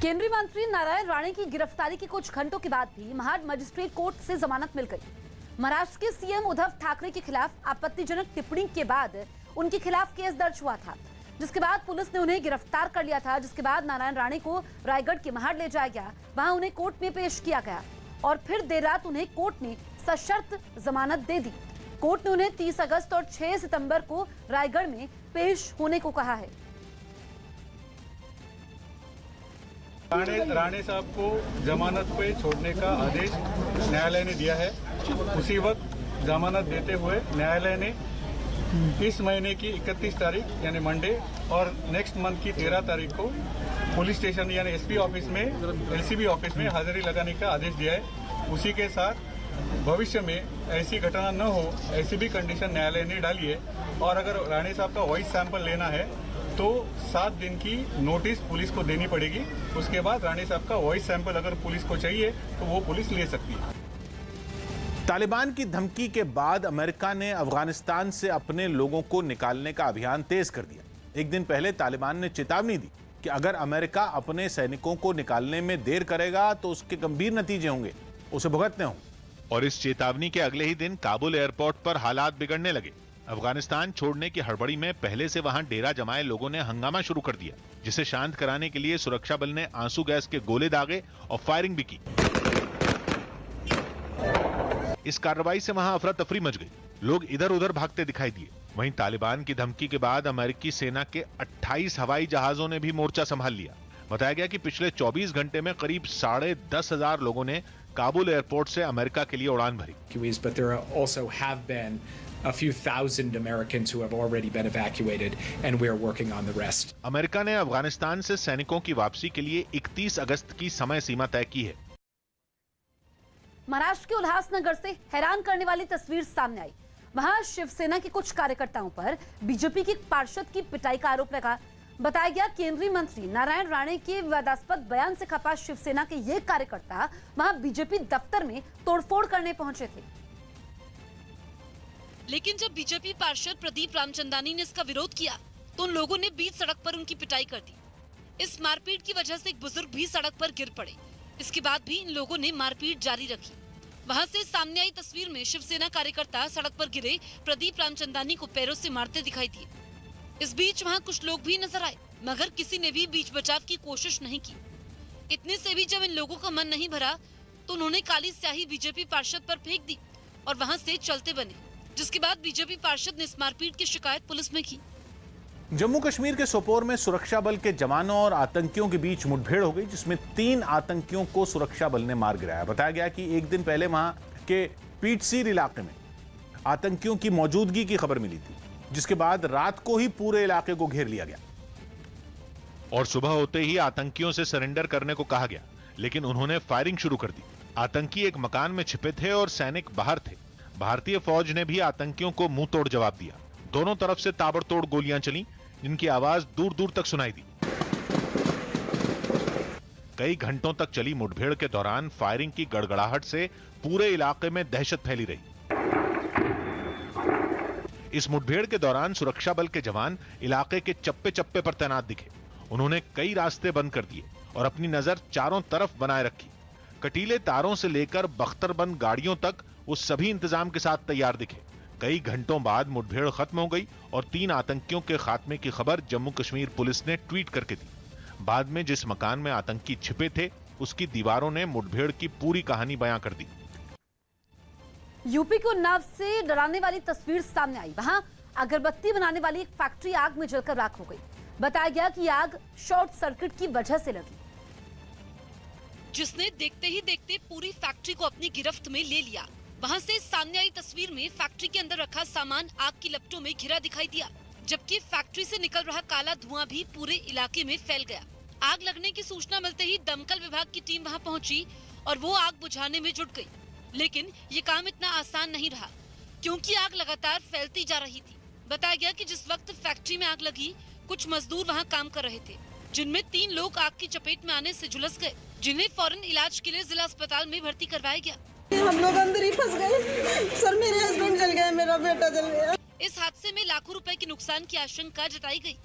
केंद्रीय मंत्री नारायण राणे की गिरफ्तारी के कुछ घंटों के बाद भी महाड मजिस्ट्रेट कोर्ट से जमानत मिल गई। महाराष्ट्र के सीएम उद्धव ठाकरे के खिलाफ आपत्तिजनक टिप्पणी के बाद उनके खिलाफ केस दर्ज हुआ था, जिसके बाद पुलिस ने उन्हें गिरफ्तार कर लिया था। जिसके बाद नारायण राणे को रायगढ़ के महाड ले जाया गया, वहां उन्हें कोर्ट में पेश किया गया और फिर देर रात उन्हें कोर्ट ने सशर्त जमानत दे दी। कोर्ट ने उन्हें 30 अगस्त और 6 सितंबर को रायगढ़ में पेश होने को कहा है। राणे साहब को जमानत पे छोड़ने का आदेश न्यायालय ने दिया है। उसी वक्त जमानत देते हुए न्यायालय ने इस महीने की 31 तारीख यानी मंडे और नेक्स्ट मंथ की 13 तारीख को पुलिस स्टेशन यानी एसपी ऑफिस में एलसीबी ऑफिस में हाजिरी लगाने का आदेश दिया है। उसी के साथ भविष्य में ऐसी घटना न हो ऐसी भी कंडीशन न्यायालय ने डाली है। और अगर राणे साहब का वॉइस सैंपल लेना है तो 7 दिन की नोटिस पुलिस को देनी पड़ेगी। उसके बाद राणे साहब का वॉइस सैंपल अगर पुलिस को चाहिए तो वो पुलिस ले सकती है। तालिबान की धमकी के बाद अमेरिका ने अफगानिस्तान से अपने लोगों को निकालने का अभियान तेज कर दिया। एक दिन पहले तालिबान ने चेतावनी दी कि अगर अमेरिका अपने सैनिकों को निकालने में देर करेगा तो उसके गंभीर नतीजे होंगे, उसे भुगतने होंगे। और इस चेतावनी के अगले ही दिन काबुल एयरपोर्ट पर हालात बिगड़ने लगे। अफगानिस्तान छोड़ने की हड़बड़ी में पहले से वहां डेरा जमाए लोगों ने हंगामा शुरू कर दिया, जिसे शांत कराने के लिए सुरक्षा बल ने आंसू गैस के गोले दागे और फायरिंग भी की। इस कार्रवाई से वहां अफरा तफरी मच गई, लोग इधर उधर भागते दिखाई दिए। वहीं तालिबान की धमकी के बाद अमेरिकी सेना के 28 हवाई जहाजों ने भी मोर्चा संभाल लिया। बताया गया कि पिछले 24 घंटे में करीब 10,500 लोगों ने काबुल एयरपोर्ट से अमेरिका के लिए उड़ान भरी। But there also have been a few thousand Americans who have already been evacuated, and we are working on the rest. America ने अफगानिस्तान से सैनिकों की वापसी के लिए 31 अगस्त की समय सीमा तय की है। महाराष्ट्र के उल्हासनगर से हैरान करने वाली तस्वीर सामने आई। वहां शिवसेना के कुछ कार्यकर्ताओं पर बीजेपी के पार्षद की पिटाई का आरोप लगा। बताया गया केंद्रीय मंत्री नारायण राणे के विवादास्पद बयान से खफा शिवसेना के ये कार्यकर्ता वहां बीजेपी दफ्तर में तोड़फोड़ करने पहुंचे थे। लेकिन जब बीजेपी पार्षद प्रदीप रामचंदानी ने इसका विरोध किया तो उन लोगों ने बीच सड़क पर उनकी पिटाई कर दी। इस मारपीट की वजह से एक बुजुर्ग भी सड़क पर गिर पड़े। इसके बाद भी इन लोगों ने मारपीट जारी रखी। वहां से सामने आई तस्वीर में शिवसेना कार्यकर्ता सड़क पर गिरे प्रदीप रामचंदानी को पैरों से मारते दिखाई दिए। इस बीच वहां कुछ लोग भी नजर आए, मगर किसी ने भी बीच बचाव की कोशिश नहीं की। इतने से भी जब इन लोगों का मन नहीं भरा तो उन्होंने काली स्याही बीजेपी पार्षद पर फेंक दी और वहां से चलते बने, जिसके बाद बीजेपी पार्षद ने इस मारपीट की शिकायत पुलिस में की। जम्मू कश्मीर के सोपोर में सुरक्षा बल के जवानों और आतंकियों के बीच मुठभेड़ हो गई, जिसमें 3 आतंकियों को सुरक्षा बल ने मार गिराया। बताया गया कि एक दिन पहले वहां के पीटसीर इलाके में आतंकियों की मौजूदगी की खबर मिली थी, जिसके बाद रात को ही पूरे इलाके को घेर लिया गया और सुबह होते ही आतंकियों से सरेंडर करने को कहा गया, लेकिन उन्होंने फायरिंग शुरू कर दी। आतंकी एक मकान में छिपे थे और सैनिक बाहर थे। भारतीय फौज ने भी आतंकियों को मुंह तोड़ जवाब दिया। दोनों तरफ से ताबड़तोड़ गोलियां चली, जिनकी आवाज दूर दूर तक सुनाई दी। कई घंटों तक चली मुठभेड़ के दौरान फायरिंग की गड़गड़ाहट से पूरे इलाके में दहशत फैली रही। इस मुठभेड़ के दौरान सुरक्षा बल के जवान इलाके के चप्पे चप्पे पर तैनात दिखे। उन्होंने कई रास्ते बंद कर दिए और अपनी नजर चारों तरफ बनाए रखी। कटीले तारों से लेकर बख्तरबंद गाड़ियों तक वो सभी इंतजाम के साथ तैयार दिखे। कई घंटों बाद मुठभेड़ खत्म हो गई और 3 आतंकियों के खात्मे की खबर जम्मू कश्मीर पुलिस ने ट्वीट करके दी। बाद में जिस मकान में आतंकी छिपे थे, उसकी दीवारों ने मुठभेड़ की पूरी कहानी बयां कर दी। यूपी के उन्नाव से डराने वाली तस्वीर सामने आई। वहां अगरबत्ती बनाने वाली एक फैक्ट्री आग में जलकर राख हो गई। बताया गया कि आग शॉर्ट सर्किट की वजह से लगी, जिसने देखते ही देखते पूरी फैक्ट्री को अपनी गिरफ्त में ले लिया। वहां से सामने आई तस्वीर में फैक्ट्री के अंदर रखा सामान आग की लपटों में घिरा दिखाई दिया, जबकि फैक्ट्री से निकल रहा काला धुआं भी पूरे इलाके में फैल गया। आग लगने की सूचना मिलते ही दमकल विभाग की टीम वहां पहुंची और वो आग बुझाने में जुट गई। लेकिन ये काम इतना आसान नहीं रहा, क्योंकि आग लगातार फैलती जा रही थी। बताया गया कि जिस वक्त फैक्ट्री में आग लगी, कुछ मजदूर वहाँ काम कर रहे थे, जिनमें 3 लोग आग की चपेट में आने से झुलस गए, जिन्हें फौरन इलाज के लिए जिला अस्पताल में भर्ती करवाया गया। हम लोग अंदर ही फंस गए सर, मेरे हस्बैंड जल गए, मेरा बेटा जल गया। इस हादसे में लाखों रुपए के नुकसान की आशंका जताई गई।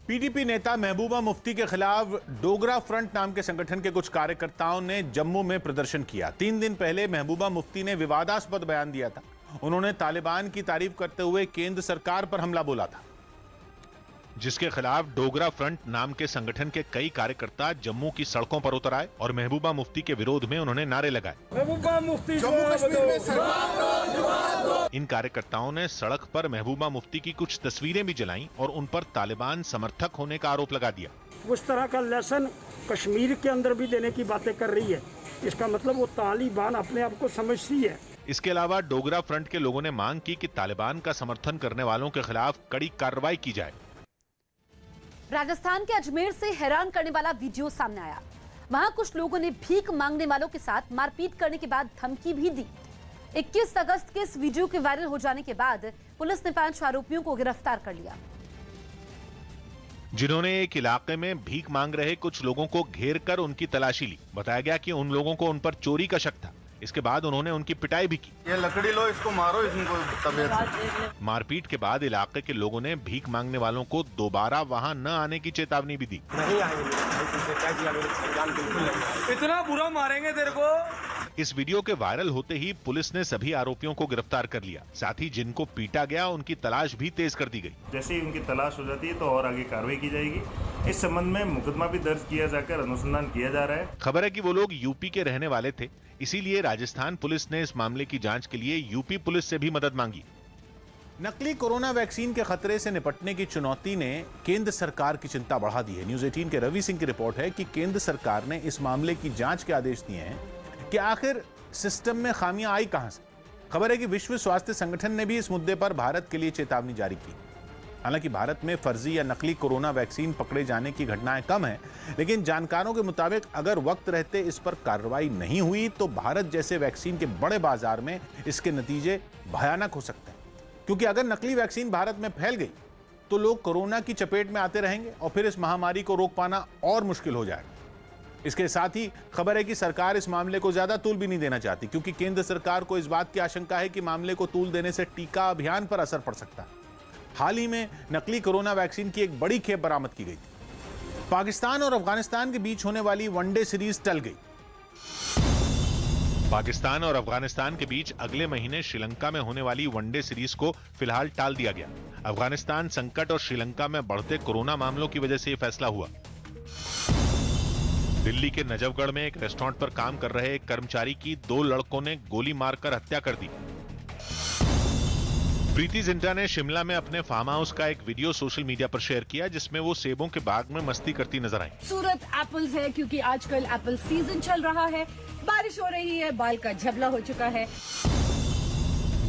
पीडीपी नेता महबूबा मुफ्ती के खिलाफ डोगरा फ्रंट नाम के संगठन के कुछ कार्यकर्ताओं ने जम्मू में प्रदर्शन किया। 3 दिन पहले महबूबा मुफ्ती ने विवादास्पद बयान दिया था। उन्होंने तालिबान की तारीफ करते हुए केंद्र सरकार पर हमला बोला था, जिसके खिलाफ डोगरा फ्रंट नाम के संगठन के कई कार्यकर्ता जम्मू की सड़कों पर उतर आए और महबूबा मुफ्ती के विरोध में उन्होंने नारे लगाए। महबूबा मुफ्ती इन कार्यकर्ताओं ने सड़क पर महबूबा मुफ्ती की कुछ तस्वीरें भी जलाईं और उन पर तालिबान समर्थक होने का आरोप लगा दिया। उस तरह का लेसन कश्मीर के अंदर भी देने की बातें कर रही है। इसका मतलब वो तालिबान अपने आप को समझती है। इसके अलावा डोगरा फ्रंट के लोगों ने मांग की कि तालिबान का समर्थन करने वालों के खिलाफ कड़ी कार्रवाई की जाए। राजस्थान के अजमेर से हैरान करने वाला वीडियो सामने आया। वहां कुछ लोगों ने भीख मांगने वालों के साथ मारपीट करने के बाद धमकी भी दी। 21 अगस्त के इस वीडियो के वायरल हो जाने के बाद पुलिस ने 5 आरोपियों को गिरफ्तार कर लिया, जिन्होंने एक इलाके में भीख मांग रहे कुछ लोगों को घेर कर उनकी तलाशी ली। बताया गया कि उन लोगों को उन पर चोरी का शक था। इसके बाद उन्होंने उनकी पिटाई भी की। ये लकड़ी लो, इसको मारो, इनको तबीयत से। मारपीट के बाद इलाके के लोगों ने भीख मांगने वालों को दोबारा वहां न आने की चेतावनी भी दी। नहीं आएंगे, इतना बुरा मारेंगे तेरे को। इस वीडियो के वायरल होते ही पुलिस ने सभी आरोपियों को गिरफ्तार कर लिया। साथ ही जिनको पीटा गया उनकी तलाश भी तेज कर दी गई। जैसे ही उनकी तलाश हो जाती है तो और आगे कार्रवाई की जाएगी। इस संबंध में मुकदमा भी दर्ज किया जाकर अनुसंधान किया जा रहा है। खबर है कि वो लोग यूपी के रहने वाले थे, इसीलिए राजस्थान पुलिस ने इस मामले की जांच के लिए यूपी पुलिस से भी मदद मांगी। नकली कोरोना वैक्सीन के खतरे से निपटने की चुनौती ने केंद्र सरकार की चिंता बढ़ा दी है। न्यूज़ 18 के रवि सिंह की रिपोर्ट है कि केंद्र सरकार ने इस मामले की जांच के आदेश दिए हैं कि आखिर सिस्टम में खामियां आई कहां से। खबर है कि विश्व स्वास्थ्य संगठन ने भी इस मुद्दे पर भारत के लिए चेतावनी जारी की। हालांकि भारत में फर्जी या नकली कोरोना वैक्सीन पकड़े जाने की घटनाएं कम हैं, लेकिन जानकारों के मुताबिक अगर वक्त रहते इस पर कार्रवाई नहीं हुई तो भारत जैसे वैक्सीन के बड़े बाजार में इसके नतीजे भयानक हो सकते हैं। क्योंकि अगर नकली वैक्सीन भारत में फैल गई तो लोग कोरोना की चपेट में आते रहेंगे और फिर इस महामारी को रोक पाना और मुश्किल हो जाएगा। इसके साथ ही खबर है कि सरकार इस मामले को ज्यादा तूल भी नहीं देना चाहती, क्योंकि केंद्र सरकार को इस बात की आशंका है कि मामले को तूल देने से टीका अभियान पर असर पड़ सकता है। हाल ही में नकली कोरोना वैक्सीन की एक बड़ी खेप बरामद की गई थी। पाकिस्तान और अफगानिस्तान के बीच होने वाली वनडे सीरीज टल गई। पाकिस्तान और अफगानिस्तान के बीच अगले महीने श्रीलंका में होने वाली वनडे सीरीज को फिलहाल टाल दिया गया। अफगानिस्तान संकट और श्रीलंका में बढ़ते कोरोना मामलों की वजह से यह फैसला हुआ। दिल्ली के नजफगढ़ में एक रेस्टोरेंट पर काम कर रहे एक कर्मचारी की 2 लड़कों ने गोली मारकर हत्या कर दी। प्रीति जिंटा ने शिमला में अपने फार्म हाउस का एक वीडियो सोशल मीडिया पर शेयर किया, जिसमें वो सेबों के बाग में मस्ती करती नजर आई। सूरत एप्पल्स है क्योंकि आजकल एप्पल सीजन चल रहा है, बारिश हो रही है, बाल का झबला हो चुका है।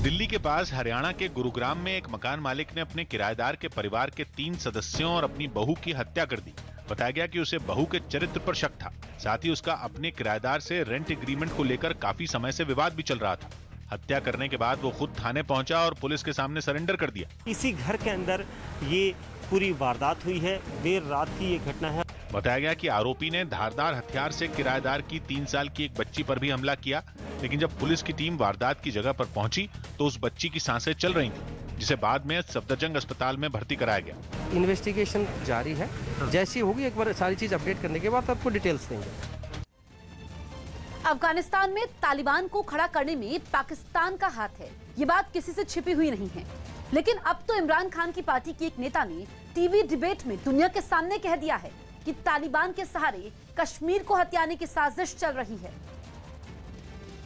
दिल्ली के पास हरियाणा के गुरुग्राम में एक मकान मालिक ने अपने किराएदार के परिवार के 3 सदस्यों और अपनी बहू की हत्या कर दी। बताया गया कि उसे बहू के चरित्र पर शक था। साथ ही उसका अपने किराएदार से रेंट एग्रीमेंट को लेकर काफी समय से विवाद भी चल रहा था। हत्या करने के बाद वो खुद थाने पहुंचा और पुलिस के सामने सरेंडर कर दिया। इसी घर के अंदर ये पूरी वारदात हुई है। देर रात की ये घटना है। बताया गया कि आरोपी ने धारदार हथियार से किराएदार की 3 साल की एक बच्ची पर भी हमला किया, लेकिन जब पुलिस की टीम वारदात की जगह पर पहुंची तो उस बच्ची की सांसें चल रही थी, जिसे बाद में सफदरजंग अस्पताल में भर्ती कराया गया। इन्वेस्टिगेशन जारी है, जैसी होगी एक बार सारी चीज अपडेट करने के बाद आपको डिटेल्स देंगे। अफगानिस्तान में तालिबान को खड़ा करने में पाकिस्तान का हाथ है, ये बात किसी से छिपी हुई नहीं है। लेकिन अब तो इमरान खान की पार्टी के एक नेता ने टीवी डिबेट में दुनिया के सामने कह दिया है कि तालिबान के सहारे कश्मीर को हथियाने की साजिश चल रही है।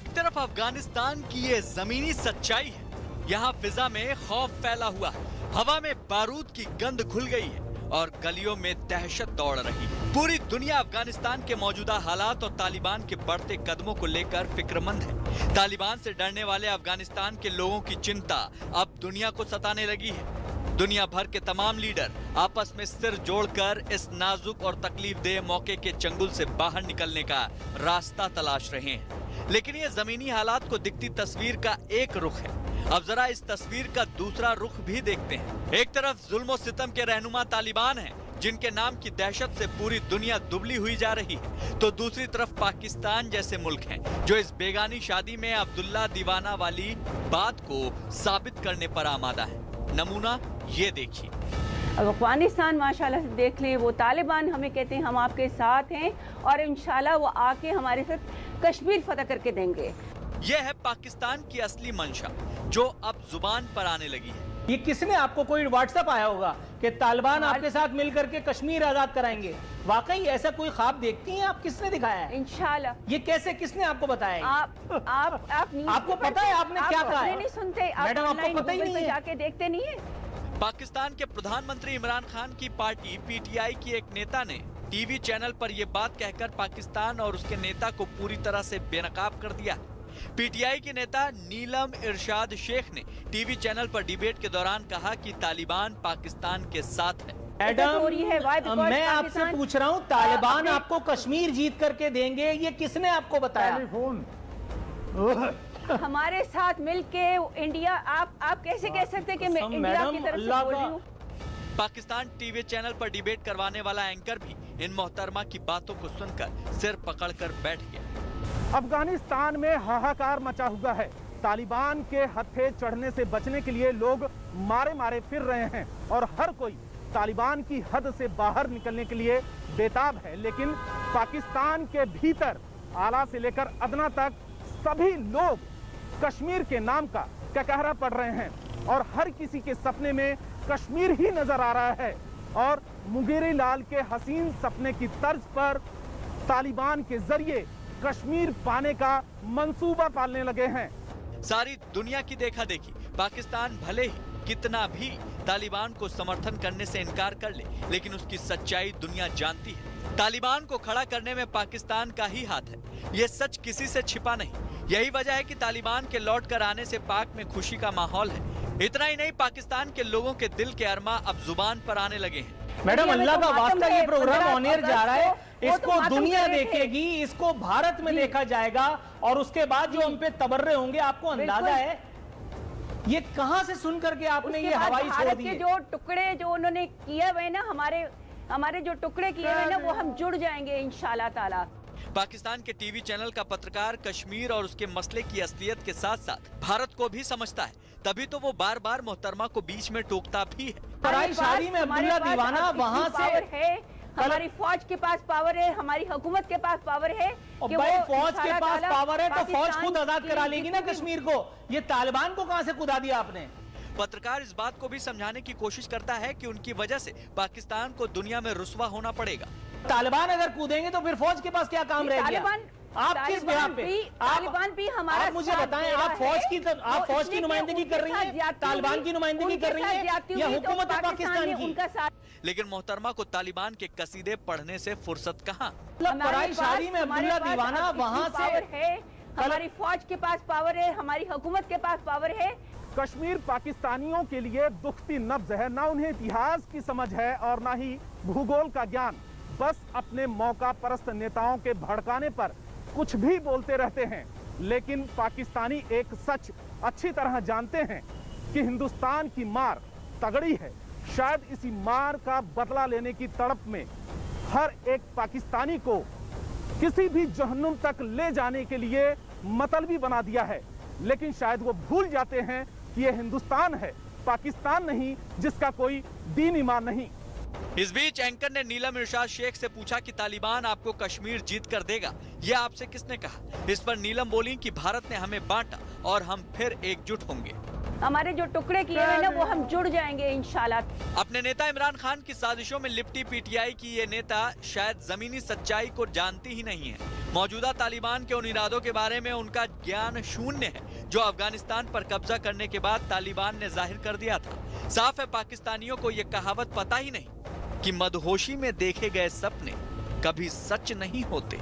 एक तरफ अफगानिस्तान की ये जमीनी सच्चाई है, यहाँ फिजा में खौफ फैला हुआ है, हवा में बारूद की गंध घुल गई है और गलियों में दहशत दौड़ रही है। पूरी दुनिया अफगानिस्तान के मौजूदा हालात और तालिबान के बढ़ते कदमों को लेकर फिक्रमंद है। तालिबान से डरने वाले अफगानिस्तान के लोगों की चिंता अब दुनिया को सताने लगी है। दुनिया भर के तमाम लीडर आपस में सिर जोड़कर इस नाजुक और तकलीफदेह मौके के चंगुल से बाहर निकलने का रास्ता तलाश रहे हैं। लेकिन ये जमीनी हालात को दिखती तस्वीर का एक रुख है। अब जरा इस तस्वीर का दूसरा रुख भी देखते हैं। एक तरफ जुल्म और सितम के रहनुमा तालिबान हैं, जिनके नाम की दहशत से पूरी दुनिया दुबली हुई जा रही है, तो दूसरी तरफ पाकिस्तान जैसे मुल्क हैं, जो इस बेगानी शादी में अब्दुल्ला दीवाना वाली बात को साबित करने पर आमादा है। नमूना ये देखिए। अब अफगानिस्तान माशाल्लाह से देख लें, वो तालिबान हमें कहते हैं हम आपके साथ हैं और इंशाल्लाह वो आके हमारे साथ कश्मीर फतह करके देंगे। यह है पाकिस्तान की असली मंशा जो अब जुबान पर आने लगी है। ये किसने आपको, कोई व्हाट्सएप आया होगा कि तालिबान आपके साथ मिलकर के कश्मीर आजाद कराएंगे? वाकई ऐसा कोई ख्वाब देखती हैं आप? किसने दिखाया है? इंशाल्लाह। ये कैसे, किसने आपको बताया? आपको पता है आपने क्या कहा है? नहीं सुनते मैडम, आपको पता ही नहीं है? जाके देखते नहीं है। पाकिस्तान के प्रधानमंत्री इमरान खान की पार्टी पीटीआई की एक नेता ने टीवी चैनल पर यह बात कहकर पाकिस्तान और उसके नेता को पूरी तरह से बेनकाब कर दिया। पीटीआई के नेता नीलम इरशाद शेख ने टीवी चैनल पर डिबेट के दौरान कहा कि तालिबान पाकिस्तान के साथ है। मैडम, मैं आपसे पूछ रहा हूँ, तालिबान आपको कश्मीर जीत करके देंगे, ये किसने आपको बताया? हमारे साथ मिलके इंडिया, आप कैसे कह सकते कि मैं इंडिया की तरफ से बोल रही हूँ? पाकिस्तान टीवी चैनल पर डिबेट करवाने वाला एंकर भी इन मोहतरमा की बातों को सुनकर सिर पकड़कर बैठ गया। अफगानिस्तान में हाहाकार मचा हुआ है। तालिबान के हत्थे चढ़ने से बचने के लिए लोग मारे मारे फिर रहे हैं और हर कोई तालिबान की हद से बाहर निकलने के लिए बेताब है। लेकिन पाकिस्तान के भीतर आला से लेकर अदना तक सभी लोग कश्मीर के नाम का कहकहरा पड़ रहे हैं और हर किसी के सपने में कश्मीर ही नजर आ रहा है। और मुगेरी लाल के हसीन सपने की तर्ज पर तालिबान के जरिए कश्मीर पाने का मंसूबा पालने लगे हैं। सारी दुनिया की देखा देखी पाकिस्तान भले ही कितना भी तालिबान को समर्थन करने से इनकार कर ले, लेकिन उसकी सच्चाई दुनिया जानती है। तालिबान को खड़ा करने में पाकिस्तान का ही हाथ है, ये सच किसी से छिपा नहीं। यही वजह है कि तालिबान के लौट कर आने से पाक में खुशी का माहौल है। इतना ही नहीं, पाकिस्तान के लोगों के दिल के अरमा अब जुबान पर आने लगे हैं। मैडम, अल्लाह का वास्ता, ये प्रोग्राम ऑन एयर जा रहा है, इसको दुनिया देखेगी, इसको भारत में देखा जाएगा और उसके बाद जो हम पे तबर्रे होंगे, आपको अंदाजा है ये कहां से सुन करके आपने ये हवाई छोड़ दी? जो टुकड़े जो उन्होंने किए हुए ना, हमारे जो टुकड़े किए हुए ना, वो हम जुड़ जाएंगे इंशाल्लाह ताला। पाकिस्तान के टीवी चैनल का पत्रकार कश्मीर और उसके मसले की असलियत के साथ साथ भारत को भी समझता है, तभी तो वो बार बार मोहतरमा को बीच में टोकता भी है। पराई शादी में अब्दुल्ला दीवाना वहाँ से है, हमारी फौज के पास पावर है, हमारी हुकूमत के पास पावर है कि भाई फौज के पास पावर है तो फौज खुद आजाद करा लेगी ना कश्मीर को। ये तालिबान को कहां से कुदा दिया आपने? पत्रकार इस बात को भी समझाने की कोशिश करता है कि उनकी वजह से पाकिस्तान को दुनिया में रुस्वा होना पड़ेगा। तालिबान अगर कूदेंगे तो फिर फौज के पास क्या काम रह गया? आप किस बिहार पे? तालिबान भी हमारा, आप मुझे बताएं, आप फौज की नुमाइंदगी कर रही हैं, तालिबान की नुमाइंदगी कर रही हैं या हुकूमत पाकिस्तान की? लेकिन मोहतरमा को तालिबान के कसीदे पढ़ने से फुर्सत कहाँ? पराई शादी में अब्दुल्ला दीवाना वहाँ से है, हमारी फौज के पास पावर है, हमारी हुकूमत के पास पावर है। कश्मीर पाकिस्तानियों के लिए दुखती नब्ज है। ना उन्हें इतिहास की समझ है और ना ही भूगोल का ज्ञान। बस अपने मौका परस्त नेताओं के भड़काने पर कुछ भी बोलते रहते हैं। लेकिन पाकिस्तानी एक सच अच्छी तरह जानते हैं कि हिंदुस्तान की मार तगड़ी है। शायद इसी मार का बदला लेने की तड़प में हर एक पाकिस्तानी को किसी भी जहन्नुम तक ले जाने के लिए मतलबी बना दिया है। लेकिन शायद वो भूल जाते हैं कि ये हिंदुस्तान है, पाकिस्तान नहीं, जिसका कोई दीन ईमान नहीं। इस बीच एंकर ने नीलम इरशाद शेख से पूछा कि तालिबान आपको कश्मीर जीत कर देगा, यह आपसे किसने कहा? इस पर नीलम बोली कि भारत ने हमें बांटा और हम फिर एकजुट होंगे। हमारे जो टुकड़े किए हुए ना, वो हम जुड़ जाएंगे इंशाल्लाह। अपने नेता इमरान खान की साजिशों में लिपटी पीटीआई की ये नेता शायद जमीनी सच्चाई को जानती ही नहीं है। मौजूदा तालिबान के उन इरादों के बारे में उनका ज्ञान शून्य है जो अफगानिस्तान पर कब्जा करने के बाद तालिबान ने जाहिर कर दिया था। साफ है पाकिस्तानियों को ये कहावत पता ही नहीं कि मदहोशी में देखे गए सपने कभी सच नहीं होते।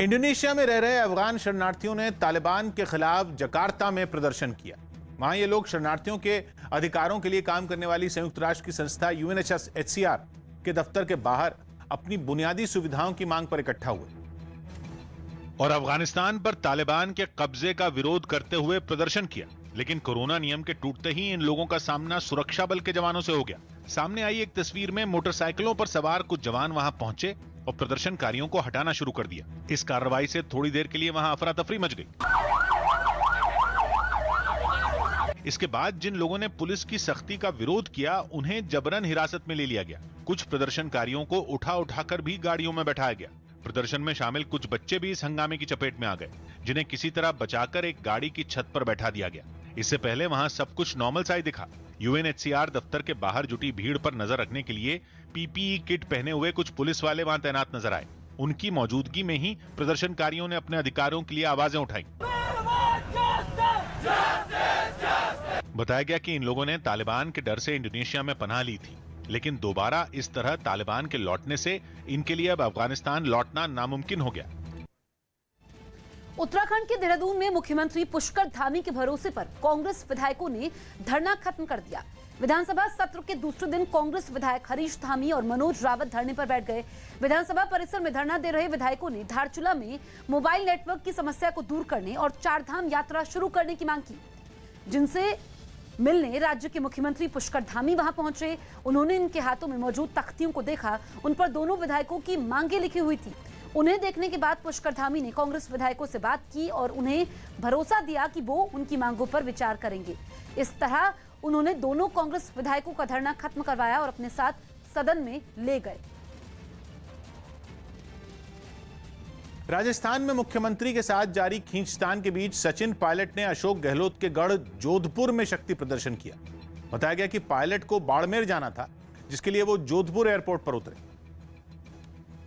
इंडोनेशिया में रह रहे अफगान शरणार्थियों ने तालिबान के खिलाफ जकार्ता में प्रदर्शन किया। वहां ये लोग शरणार्थियों के अधिकारों के लिए काम करने वाली संयुक्त राष्ट्र की संस्था UNHCR के दफ्तर के बाहर अपनी बुनियादी सुविधाओं की मांग पर इकट्ठा हुए और अफगानिस्तान पर तालिबान के कब्जे का विरोध करते हुए प्रदर्शन किया। लेकिन कोरोना नियम के टूटते ही इन लोगों का सामना सुरक्षा बल के जवानों से हो गया। सामने आई एक तस्वीर में मोटरसाइकिलों पर सवार कुछ जवान वहां पहुंचे और प्रदर्शनकारियों को हटाना शुरू कर दिया। इस कार्रवाई से थोड़ी देर के लिए वहां अफरा तफरी मच गई। इसके बाद जिन लोगों ने पुलिस की सख्ती का विरोध किया उन्हें जबरन हिरासत में ले लिया गया। कुछ प्रदर्शनकारियों को उठाकर भी गाड़ियों में बैठाया गया। प्रदर्शन में शामिल कुछ बच्चे भी इस हंगामे की चपेट में आ गए, जिन्हें किसी तरह बचाकर एक गाड़ी की छत पर बैठा दिया गया। इससे पहले वहां सब कुछ नॉर्मल सा ही दिखा। यूएनएचसीआर दफ्तर के बाहर जुटी भीड़ पर नजर रखने के लिए पीपीई किट पहने हुए कुछ पुलिस वाले वहां तैनात नजर आए। उनकी मौजूदगी में ही प्रदर्शनकारियों ने अपने अधिकारों के लिए आवाजें उठाई। बताया गया कि इन लोगों ने तालिबान के डर से इंडोनेशिया में पनाह ली थी, लेकिन दोबारा इस तरह तालिबान के लौटने से इनके लिए अब अफगानिस्तान लौटना नामुमकिन हो गया। उत्तराखंड के देहरादून में मुख्यमंत्री पुष्कर धामी के भरोसे पर कांग्रेस विधायकों ने धरना खत्म कर दिया। विधानसभा सत्र के दूसरे दिन कांग्रेस विधायक हरीश धामी और मनोज रावत धरने पर बैठ गए। विधानसभा परिसर में धरना दे रहे विधायकों ने धारचूला में मोबाइल नेटवर्क की समस्या को दूर करने और चारधाम यात्रा शुरू करने की मांग की, जिनसे मिलने राज्य के मुख्यमंत्री पुष्कर धामी वहां पहुंचे। उन्होंने इनके हाथों में मौजूद तख्तियों को देखा। उन पर दोनों विधायकों की मांगे लिखी हुई थी। उन्हें देखने के बाद पुष्कर धामी ने कांग्रेस विधायकों से बात की और उन्हें भरोसा दिया कि वो उनकी मांगों पर विचार करेंगे। इस तरह उन्होंने दोनों कांग्रेस विधायकों का धरना खत्म करवाया और अपने साथ सदन में ले गए। राजस्थान में मुख्यमंत्री के साथ जारी खींचतान के बीच सचिन पायलट ने अशोक गहलोत के गढ़ जोधपुर में शक्ति प्रदर्शन किया। बताया गया कि पायलट को बाड़मेर जाना था, जिसके लिए वो जोधपुर एयरपोर्ट पर उतरे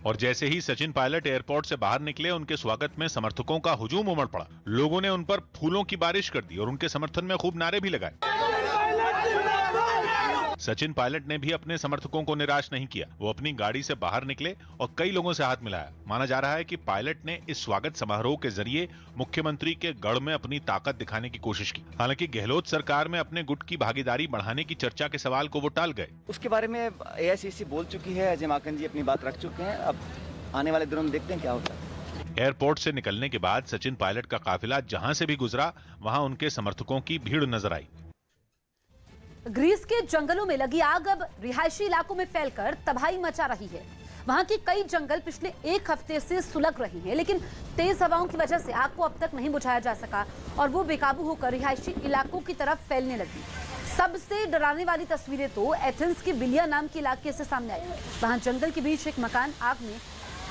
और जैसे ही सचिन पायलट एयरपोर्ट से बाहर निकले, उनके स्वागत में समर्थकों का हुजूम उमड़ पड़ा। लोगों ने उन पर फूलों की बारिश कर दी और उनके समर्थन में खूब नारे भी लगाए। सचिन पायलट ने भी अपने समर्थकों को निराश नहीं किया। वो अपनी गाड़ी से बाहर निकले और कई लोगों से हाथ मिलाया। माना जा रहा है कि पायलट ने इस स्वागत समारोह के जरिए मुख्यमंत्री के गढ़ में अपनी ताकत दिखाने की कोशिश की। हालांकि गहलोत सरकार में अपने गुट की भागीदारी बढ़ाने की चर्चा के सवाल को वो टाल गए। उसके बारे में एआईसीसी बोल चुकी है, अजय माकन जी अपनी बात रख चुके हैं। अब आने वाले दिनों में देखते हैं क्या होता है। एयरपोर्ट से निकलने के बाद सचिन पायलट का काफिला जहां से भी गुजरा, वहां उनके समर्थकों की भीड़ नजर आई। ग्रीस के जंगलों में लगी आग अब रिहायशी इलाकों में फैलकर तबाही मचा रही है। वहां के कई जंगल पिछले एक हफ्ते से सुलग रही हैं, लेकिन तेज हवाओं की वजह से आग को अब तक नहीं बुझाया जा सका और वो बेकाबू होकर रिहायशी इलाकों की तरफ फैलने लगी। सबसे डराने वाली तस्वीरें तो एथेंस के बिलिया नाम के इलाके से सामने आई। वहां जंगल के बीच एक मकान आग में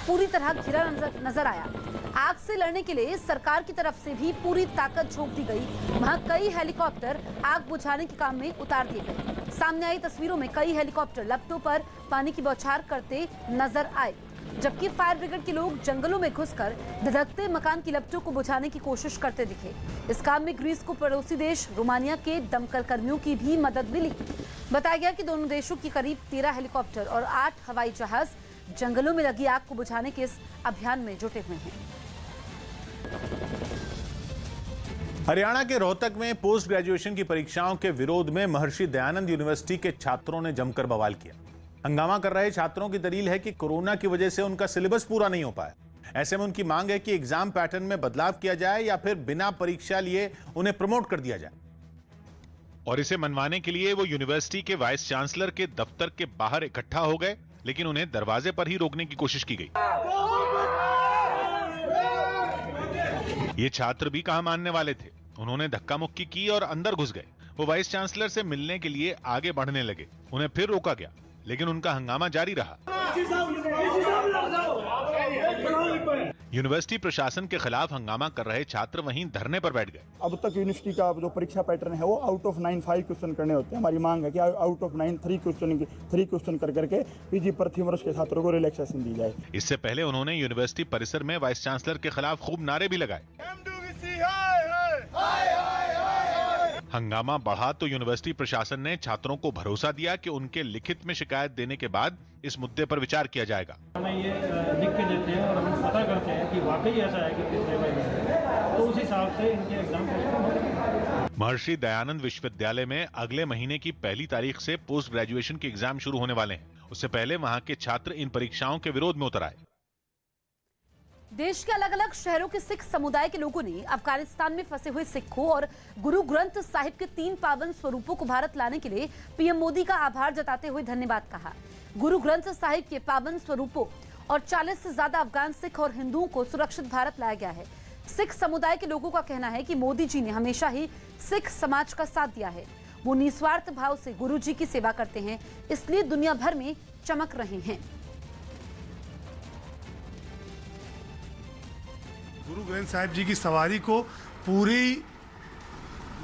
पूरी तरह घिरा नजर आया। आग से लड़ने के लिए सरकार की तरफ से भी पूरी ताकत झोंक दी गई। वहां कई हेलीकॉप्टर आग बुझाने के काम में उतार दिए गए। सामने आई तस्वीरों में कई हेलीकॉप्टर लपटों पर पानी की बौछार करते नजर आए, जबकि फायर ब्रिगेड के लोग जंगलों में घुसकर धधकते मकान की लपटों को बुझाने की कोशिश करते दिखे। इस काम में ग्रीस को पड़ोसी देश रोमानिया के दमकल कर्मियों की भी मदद मिली। बताया गया कि दोनों देशों की करीब 13 हेलीकॉप्टर और 8 हवाई जहाज जंगलों में लगी आग को बुझाने के इस अभियान में जुटे हुए हैं। हरियाणा के रोहतक में पोस्ट ग्रेजुएशन की परीक्षाओं के विरोध में महर्षि दयानंद यूनिवर्सिटी के छात्रों ने जमकर बवाल किया। हंगामा कर रहे छात्रों की दलील है कि कोरोना की वजह से उनका सिलेबस पूरा नहीं हो पाया। ऐसे में उनकी मांग है कि एग्जाम पैटर्न में बदलाव किया जाए या फिर बिना परीक्षा लिए उन्हें प्रमोट कर दिया जाए। और इसे मनवाने के लिए वो यूनिवर्सिटी के वाइस चांसलर के दफ्तर के बाहर इकट्ठा हो गए, लेकिन उन्हें दरवाजे पर ही रोकने की कोशिश की गई। ये छात्र भी कहां मानने वाले थे। उन्होंने धक्का मुक्की की और अंदर घुस गए। वो वाइस चांसलर से मिलने के लिए आगे बढ़ने लगे। उन्हें फिर रोका गया, लेकिन उनका हंगामा जारी रहा। यूनिवर्सिटी प्रशासन के खिलाफ हंगामा कर रहे छात्र वहीं धरने पर बैठ गए। अब तक यूनिवर्सिटी का जो परीक्षा पैटर्न है वो आउट ऑफ 9 5 क्वेश्चन करने होते हैं। हमारी मांग है कि आउट ऑफ 9 3 क्वेश्चन कर करके पीजी प्रथम वर्ष के छात्रों को रिलैक्सेशन दी जाए। इससे पहले उन्होंने यूनिवर्सिटी परिसर में वाइस चांसलर के खिलाफ खूब नारे भी लगाए। हंगामा बढ़ा तो यूनिवर्सिटी प्रशासन ने छात्रों को भरोसा दिया कि उनके लिखित में शिकायत देने के बाद इस मुद्दे पर विचार किया जाएगा। हमें ये लिख के देते हैं और हम पता करते हैं कि वाकई ऐसा है कि कितने में, तो उस हिसाब से इनके एग्जाम होंगे। महर्षि दयानंद विश्वविद्यालय में अगले महीने की 1 तारीख से पोस्ट ग्रेजुएशन के एग्जाम शुरू होने वाले हैं। उससे पहले वहां के छात्र इन परीक्षाओं के विरोध में उतर आए। देश के अलग अलग शहरों के सिख समुदाय के लोगों ने अफगानिस्तान में फंसे हुए सिखों और गुरु ग्रंथ साहिब के 3 पावन स्वरूपों को भारत लाने के लिए पीएम मोदी का आभार जताते हुए धन्यवाद कहा। गुरु ग्रंथ साहिब के पावन स्वरूपों और 40 से ज्यादा अफगान सिख और हिंदुओं को सुरक्षित भारत लाया गया है। सिख समुदाय के लोगों का कहना है कि मोदी जी ने हमेशा ही सिख समाज का साथ दिया है। वो निस्वार्थ भाव से गुरु जी की सेवा करते हैं, इसलिए दुनिया भर में चमक रहे हैं। गुरु ग्रंथ साहिब जी की सवारी को पूरी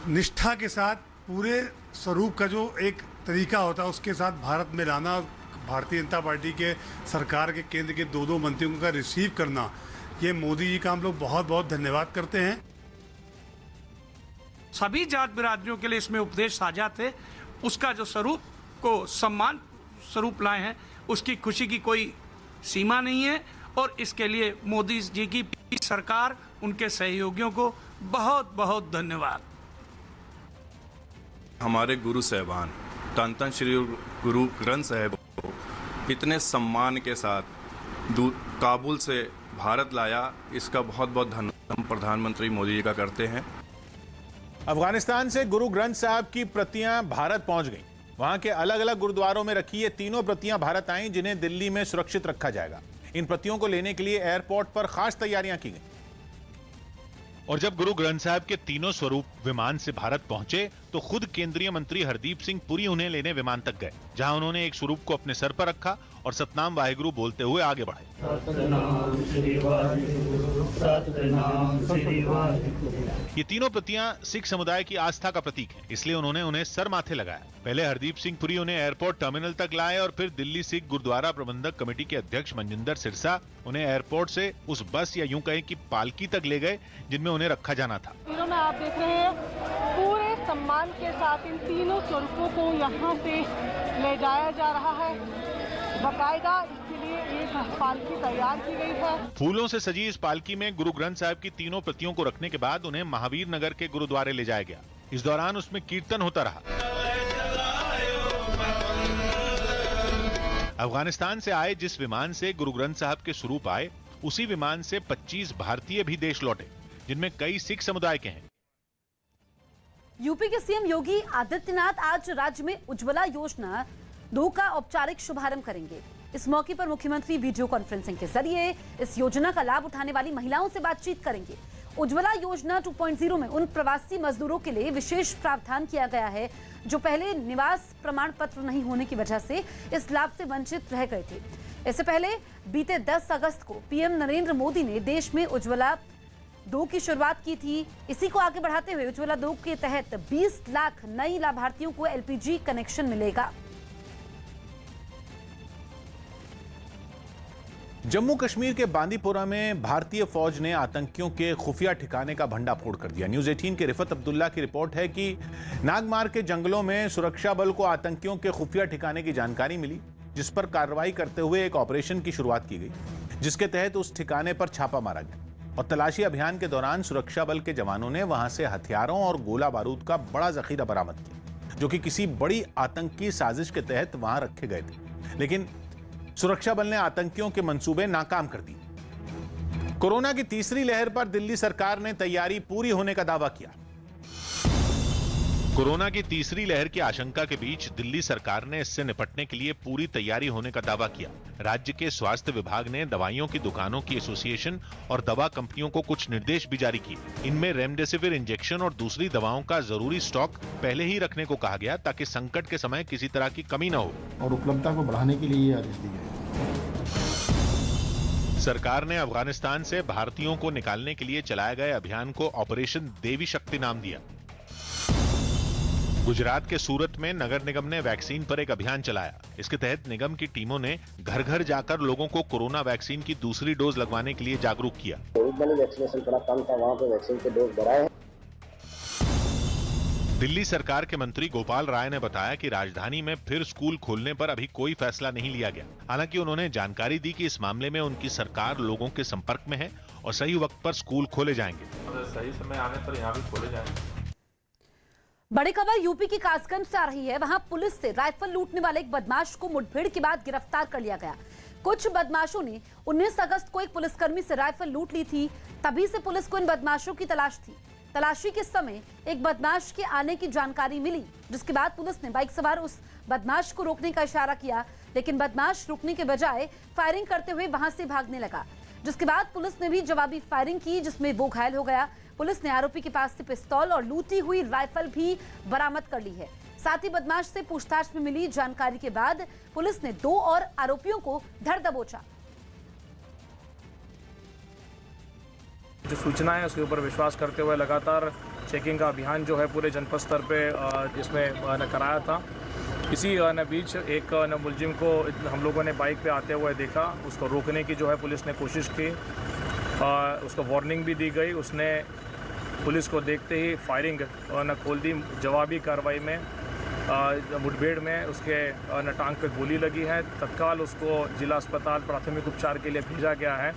निष्ठा के साथ, पूरे स्वरूप का जो एक तरीका होता है उसके साथ भारत में लाना, भारतीय जनता पार्टी के सरकार के केंद्र के 2 मंत्रियों का रिसीव करना, ये मोदी जी का हम लोग बहुत बहुत धन्यवाद करते हैं। सभी जात बिरादरियों के लिए इसमें उपदेश साझा थे। उसका जो स्वरूप को सम्मान स्वरूप लाए हैं, उसकी खुशी की कोई सीमा नहीं है और इसके लिए मोदी जी की सरकार, उनके सहयोगियों को बहुत बहुत धन्यवाद। हमारे गुरु साहिबान धन धन श्री गुरु ग्रंथ साहिब को इतने सम्मान के साथ काबुल से भारत लाया, इसका बहुत बहुत धन्यवाद हम प्रधानमंत्री मोदी जी का करते हैं। अफगानिस्तान से गुरु ग्रंथ साहब की प्रतियां भारत पहुंच गईं। वहां के अलग अलग गुरुद्वारों में रखी ये तीनों प्रतियां भारत आईं, जिन्हें दिल्ली में सुरक्षित रखा जाएगा। इन प्रतियों को लेने के लिए एयरपोर्ट पर खास तैयारियां की गई। और जब गुरु ग्रंथ साहब के तीनों स्वरूप विमान से भारत पहुंचे तो खुद केंद्रीय मंत्री हरदीप सिंह पुरी उन्हें लेने विमान तक गए, जहां उन्होंने एक स्वरूप को अपने सर पर रखा और सतनाम वाहेगुरु बोलते हुए आगे बढ़े। ये तीनों प्रतियां सिख समुदाय की आस्था का प्रतीक है, इसलिए उन्होंने उन्हें सर माथे लगाया। पहले हरदीप सिंह पुरी उन्हें एयरपोर्ट टर्मिनल तक लाए और फिर दिल्ली सिख गुरुद्वारा प्रबंधक कमेटी के अध्यक्ष मनजिंदर सिरसा उन्हें एयरपोर्ट से उस बस या यूं कहें कि पालकी तक ले गए जिनमें उन्हें रखा जाना था। में आप देख रहे हैं पूरे सम्मान के साथ इन तीनों स्वरूपों को यहाँ से ले जाया जा रहा है। बाकायदा इसके लिए एक पालकी तैयार की गई है। फूलों से सजी इस पालकी में गुरु ग्रंथ साहब की तीनों प्रतियों को रखने के बाद उन्हें महावीर नगर के गुरुद्वारे ले जाया गया। इस दौरान उसमें कीर्तन होता रहा। अफगानिस्तान से आए जिस विमान से गुरु ग्रंथ साहब के स्वरूप आए, उसी विमान से 25 भारतीय भी देश लौटे, जिनमें कई सिख समुदाय के हैं। यूपी के सीएम योगी आदित्यनाथ आज राज्य में उज्ज्वला योजना 2 का औपचारिक शुभारंभ करेंगे। इस मौके पर मुख्यमंत्री वीडियो कॉन्फ्रेंसिंग के जरिए इस योजना का लाभ उठाने वाली महिलाओं से बातचीत करेंगे। उज्ज्वला योजना 2.0 में उन प्रवासी मजदूरों के लिए विशेष प्रावधान किया गया है जो पहले निवास प्रमाण पत्र नहीं होने की वजह से इस लाभ से वंचित रह गए थे। इससे पहले बीते 10 अगस्त को पीएम नरेंद्र मोदी ने देश में उज्ज्वला 2 की शुरुआत की थी। इसी को आगे बढ़ाते हुए उज्ज्वला 2 के तहत 20 लाख नई लाभार्थियों को एलपीजी कनेक्शन मिलेगा। जम्मू कश्मीर के बांदीपोरा में भारतीय फौज ने आतंकियों के खुफिया ठिकाने का भंडाफोड़ कर दिया। न्यूज़ 18 के रिफत अब्दुल्ला की रिपोर्ट है कि नागमार के जंगलों में सुरक्षा बल को आतंकियों के खुफिया ठिकाने की जानकारी मिली, जिस पर कार्रवाई करते हुए एक ऑपरेशन की शुरुआत की गई, जिसके तहत उस ठिकाने पर छापा मारा गया और तलाशी अभियान के दौरान सुरक्षा बल के जवानों ने वहां से हथियारों और गोला बारूद का बड़ा जखीरा बरामद किया, जो कि किसी बड़ी आतंकी साजिश के तहत वहां रखे गए थे। लेकिन सुरक्षा बल ने आतंकियों के मंसूबे नाकाम कर दिए। कोरोना की तीसरी लहर पर दिल्ली सरकार ने तैयारी पूरी होने का दावा किया। कोरोना की तीसरी लहर की आशंका के बीच दिल्ली सरकार ने इससे निपटने के लिए पूरी तैयारी होने का दावा किया। राज्य के स्वास्थ्य विभाग ने दवाइयों की दुकानों की एसोसिएशन और दवा कंपनियों को कुछ निर्देश भी जारी किए। इनमें रेमडेसिविर इंजेक्शन और दूसरी दवाओं का जरूरी स्टॉक पहले ही रखने को कहा गया, ताकि संकट के समय किसी तरह की कमी न हो और उपलब्धता को बढ़ाने के लिए आदेश दिए गए। सरकार ने अफगानिस्तान से भारतीयों को निकालने के लिए चलाए गए अभियान को ऑपरेशन देवी शक्ति नाम दिया। गुजरात के सूरत में नगर निगम ने वैक्सीन पर एक अभियान चलाया। इसके तहत निगम की टीमों ने घर घर जाकर लोगों को कोरोना वैक्सीन की दूसरी डोज लगवाने के लिए जागरूक किया। वैक्सीनेशन थोड़ा कम था, वहां पे वैक्सीन के डोज बढ़ाए। दिल्ली सरकार के मंत्री गोपाल राय ने बताया कि राजधानी में फिर स्कूल खोलने पर अभी कोई फैसला नहीं लिया गया। हालांकि उन्होंने जानकारी दी कि इस मामले में उनकी सरकार लोगों के संपर्क में है और सही वक्त पर स्कूल खोले जाएंगे। सही समय आने पर यहाँ भी खोले जाएंगे। बड़ी खबर यूपी की कासगंज से आ रही है। वहां पुलिस से राइफल लूटने वाले एक बदमाश को मुठभेड़ के बाद गिरफ्तार कर लिया गया। कुछ बदमाशों ने 19 अगस्त को एक पुलिसकर्मी से राइफल लूट ली थी। तभी से पुलिस को इन बदमाशों की तलाश थी। तलाशी के समय एक बदमाश के आने की जानकारी मिली, जिसके बाद पुलिस ने बाइक सवार उस बदमाश को रोकने का इशारा किया, लेकिन बदमाश रुकने के बजाय फायरिंग करते हुए वहां से भागने लगा। जिसके बाद पुलिस ने भी जवाबी फायरिंग की, जिसमें वो घायल हो गया। पुलिस ने आरोपी के पास से पिस्तौल और लूटी हुई राइफल भी बरामद कर ली है। साथ ही बदमाश से पूछताछ में मिली जानकारी के बाद पुलिस ने 2 और आरोपियों को धर दबोचा। जो सूचना है उसके ऊपर विश्वास करते हुए लगातार चेकिंग का अभियान जो है पूरे जनपद स्तर पे इसमें कराया था। इसी बीच एक मुलजिम को हम लोगों ने बाइक पे आते हुए देखा, उसको रोकने की जो है पुलिस ने कोशिश की, उसको वार्निंग भी दी गई। उसने पुलिस को देखते ही फायरिंग खोल दी। जवाबी कार्रवाई में मुठभेड़ में उसके टांग पे गोली लगी है। तत्काल उसको जिला अस्पताल प्राथमिक उपचार के लिए भेजा गया है।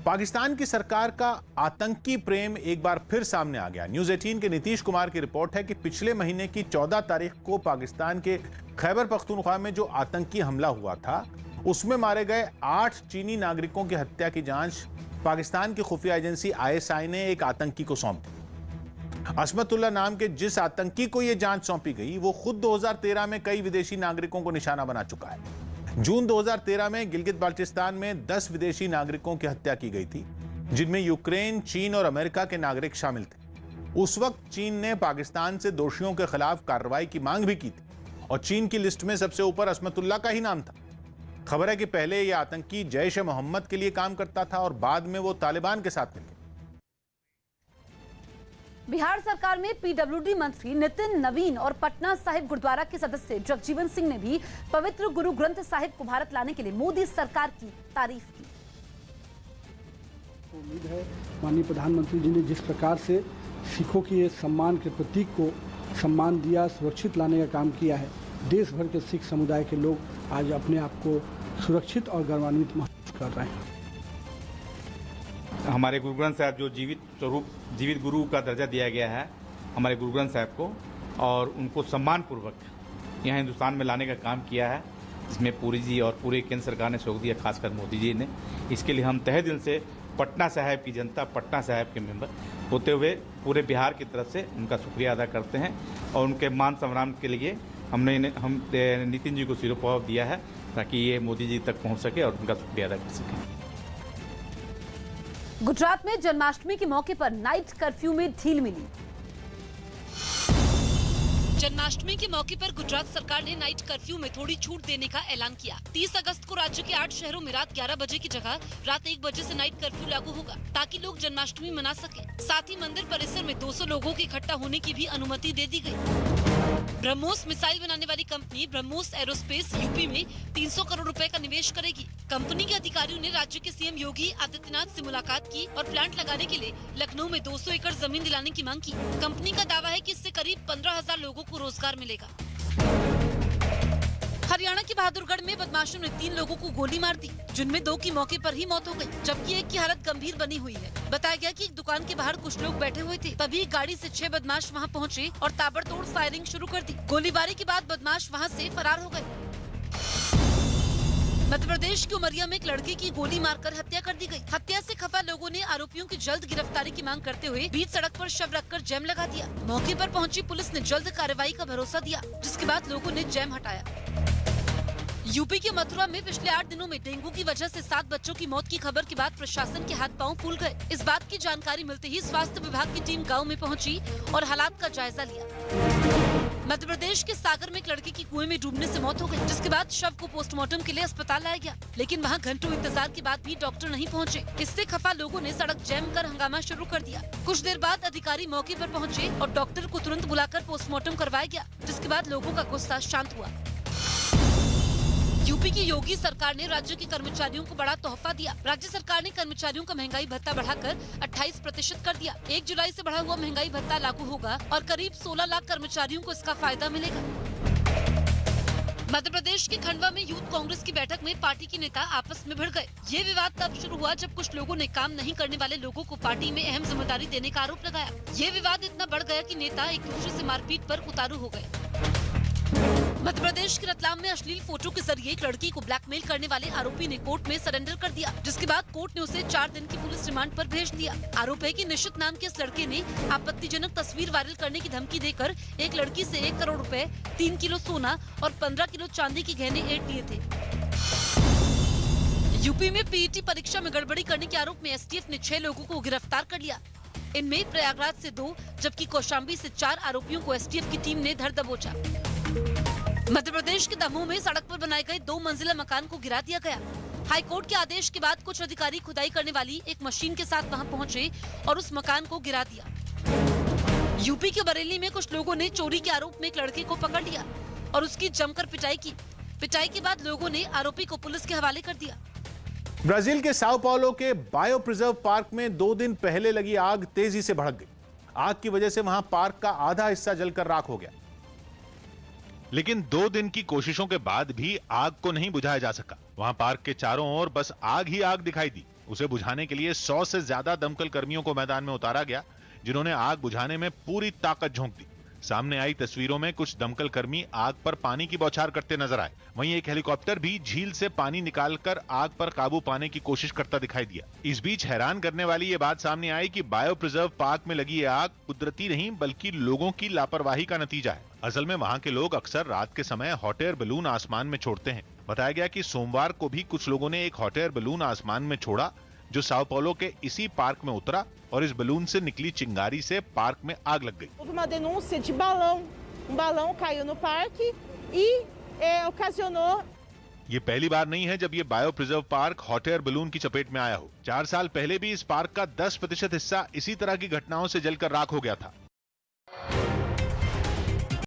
पाकिस्तान की सरकार का आतंकी प्रेम एक बार फिर सामने आ गया। न्यूज़ 18 के नीतीश कुमार की रिपोर्ट है कि पिछले महीने की 14 तारीख को पाकिस्तान के खैबर पख्तूनख्वा में जो आतंकी हमला हुआ था, उसमें मारे गए 8 चीनी नागरिकों की हत्या की जांच पाकिस्तान की खुफिया एजेंसी ISI ने एक आतंकी को सौंप दी। असमतुल्ला नाम के जिस आतंकी को यह जांच सौंपी गई, वो खुद 2013 में कई विदेशी नागरिकों को निशाना बना चुका है। जून 2013 में गिलगित बाल्टिस्तान में 10 विदेशी नागरिकों की हत्या की गई थी, जिनमें यूक्रेन, चीन और अमेरिका के नागरिक शामिल थे। उस वक्त चीन ने पाकिस्तान से दोषियों के खिलाफ कार्रवाई की मांग भी की थी और चीन की लिस्ट में सबसे ऊपर असमतुल्ला का ही नाम था। खबर है कि पहले यह आतंकी जैश ए मोहम्मद के लिए काम करता था और बाद में वो तालिबान के साथ मिल गया। बिहार सरकार में PWD मंत्री नितिन नवीन और पटना साहिब गुरुद्वारा के सदस्य जगजीवन सिंह ने भी पवित्र गुरु ग्रंथ साहिब को भारत लाने के लिए मोदी सरकार की तारीफ की। उम्मीद है माननीय प्रधानमंत्री जी ने जिस प्रकार से सिखों के सम्मान के प्रतीक को सम्मान दिया, सुरक्षित लाने का काम किया है, देश भर के सिख समुदाय के लोग आज अपने आप को सुरक्षित और गौरवान्वित महसूस कर रहे हैं। हमारे गुरु ग्रंथ साहब जो जीवित स्वरूप, जीवित गुरु का दर्जा दिया गया है हमारे गुरु ग्रंथ साहब को, और उनको सम्मानपूर्वक यहाँ हिंदुस्तान में लाने का काम किया है, जिसमें पूरी जी और पूरे केंद्र सरकार ने सहयोग दिया, खासकर मोदी जी ने। इसके लिए हम तहे दिल से पटना साहिब की जनता, पटना साहिब के मेंबर होते हुए पूरे बिहार की तरफ से उनका शुक्रिया अदा करते हैं। और उनके मान सम्मान के लिए हम नितिन जी को सिरोपॉव दिया है ताकि ये मोदी जी तक पहुँच सके और उनका शुक्रिया अदा कर सकें। गुजरात में जन्माष्टमी के मौके पर नाइट कर्फ्यू में ढील मिली। जन्माष्टमी के मौके पर गुजरात सरकार ने नाइट कर्फ्यू में थोड़ी छूट देने का ऐलान किया। 30 अगस्त को राज्य के 8 शहरों में रात 11 बजे की जगह रात 1 बजे से नाइट कर्फ्यू लागू होगा, ताकि लोग जन्माष्टमी मना सके। साथ ही मंदिर परिसर में 200 लोगों के इकट्ठा होने की भी अनुमति दे दी गई। ब्रह्मोस मिसाइल बनाने वाली कंपनी ब्रह्मोस एरोस्पेस यूपी में 300 करोड़ रुपए का निवेश करेगी। कंपनी के अधिकारियों ने राज्य के सीएम योगी आदित्यनाथ से मुलाकात की और प्लांट लगाने के लिए लखनऊ में 200 एकड़ जमीन दिलाने की मांग की। कंपनी का दावा है कि इससे करीब 15,000 लोगों को रोजगार मिलेगा। हरियाणा के बहादुरगढ़ में बदमाशों ने 3 लोगों को गोली मार दी, जिनमें 2 की मौके पर ही मौत हो गई, जबकि एक की हालत गंभीर बनी हुई है। बताया गया कि एक दुकान के बाहर कुछ लोग बैठे हुए थे, तभी एक गाड़ी से 6 बदमाश वहां पहुंचे और ताबड़तोड़ फायरिंग शुरू कर दी। गोलीबारी के बाद बदमाश वहां से फरार हो गए। मध्य प्रदेश के उमरिया में एक लड़के की गोली मारकर हत्या कर दी गई। हत्या से खफा लोगों ने आरोपियों की जल्द गिरफ्तारी की मांग करते हुए बीच सड़क पर शव रखकर जैम लगा दिया। मौके पर पहुंची पुलिस ने जल्द कार्रवाई का भरोसा दिया, जिसके बाद लोगों ने जैम हटाया। यूपी के मथुरा में पिछले 8 दिनों में डेंगू की वजह से 7 बच्चों की मौत की खबर के बाद प्रशासन के हाथ पांव फूल गए। इस बात की जानकारी मिलते ही स्वास्थ्य विभाग की टीम गांव में पहुंची और हालात का जायजा लिया। मध्य प्रदेश के सागर में एक लड़के की कुएं में डूबने से मौत हो गई, जिसके बाद शव को पोस्टमार्टम के लिए अस्पताल लाया गया, लेकिन वहां घंटों इंतजार के बाद भी डॉक्टर नहीं पहुंचे। इससे खफा लोगों ने सड़क जैम कर हंगामा शुरू कर दिया। कुछ देर बाद अधिकारी मौके पर पहुंचे और डॉक्टर को तुरंत बुलाकर पोस्टमार्टम करवाया गया, जिसके बाद लोगों का गुस्सा शांत हुआ। यूपी की योगी सरकार ने राज्य के कर्मचारियों को बड़ा तोहफा दिया। राज्य सरकार ने कर्मचारियों का महंगाई भत्ता बढ़ाकर 28% कर दिया। 1 जुलाई से बढ़ा हुआ महंगाई भत्ता लागू होगा और करीब 16 लाख कर्मचारियों को इसका फायदा मिलेगा। मध्य प्रदेश के खंडवा में यूथ कांग्रेस की बैठक में पार्टी के नेता आपस में भिड़ गए। ये विवाद तब शुरू हुआ जब कुछ लोगों ने काम नहीं करने वाले लोगों को पार्टी में अहम जिम्मेदारी देने का आरोप लगाया। ये विवाद इतना बढ़ गया कि नेता एक दूसरे से मारपीट पर उतारू हो गए। मध्य प्रदेश के रतलाम में अश्लील फोटो के जरिए एक लड़की को ब्लैकमेल करने वाले आरोपी ने कोर्ट में सरेंडर कर दिया, जिसके बाद कोर्ट ने उसे 4 दिन की पुलिस रिमांड पर भेज दिया। आरोप है कि निश्चित नाम के इस लड़के ने आपत्तिजनक तस्वीर वायरल करने की धमकी देकर एक लड़की से 1 करोड़ रुपए, 3 किलो सोना और 15 किलो चांदी के गहने ऐंठ लिए थे। यूपी में पीईटी परीक्षा में गड़बड़ी करने के आरोप में एसटीएफ ने 6 लोगों को गिरफ्तार कर लिया। इनमें प्रयागराज से 2 जबकि कौशाम्बी से 4 आरोपियों को एसटीएफ की टीम ने धर दबोचा। मध्य प्रदेश के दमोह में सड़क पर बनाए गए 2 मंजिला मकान को गिरा दिया गया। हाईकोर्ट के आदेश के बाद कुछ अधिकारी खुदाई करने वाली एक मशीन के साथ वहां पहुंचे और उस मकान को गिरा दिया। यूपी के बरेली में कुछ लोगों ने चोरी के आरोप में एक लड़के को पकड़ लिया और उसकी जमकर पिटाई की। पिटाई के बाद लोगों ने आरोपी को पुलिस के हवाले कर दिया। ब्राजील के साओ पाउलो के बायो प्रिजर्व पार्क में 2 दिन पहले लगी आग तेजी से भड़क गई। आग की वजह से वहां पार्क का आधा हिस्सा जलकर राख हो गया। लेकिन 2 दिन की कोशिशों के बाद भी आग को नहीं बुझाया जा सका। वहां पार्क के चारों ओर बस आग ही आग दिखाई दी। उसे बुझाने के लिए 100 से ज्यादा दमकल कर्मियों को मैदान में उतारा गया, जिन्होंने आग बुझाने में पूरी ताकत झोंक दी। सामने आई तस्वीरों में कुछ दमकल कर्मी आग पर पानी की बौछार करते नजर आए। वहीं एक हेलीकॉप्टर भी झील से पानी निकालकर आग पर काबू पाने की कोशिश करता दिखाई दिया। इस बीच हैरान करने वाली ये बात सामने आई कि बायो प्रिजर्व पार्क में लगी ये आग कुदरती नहीं बल्कि लोगों की लापरवाही का नतीजा है। असल में वहां के लोग अक्सर रात के समय हॉट एयर बलून आसमान में छोड़ते हैं। बताया गया कि सोमवार को भी कुछ लोगों ने एक हॉट एयर बलून आसमान में छोड़ा, जो साओ पाउलो के इसी पार्क में उतरा और इस बलून से निकली चिंगारी से पार्क में आग लग गई। Houve uma denúncia de balão, balão caiu no parque e ocasionou। ये पहली बार नहीं है जब ये bio preserve park hot air balloon की चपेट में आया हो। 4 साल पहले भी इस पार्क का 10% हिस्सा इसी तरह की घटनाओं से जलकर राख हो गया था।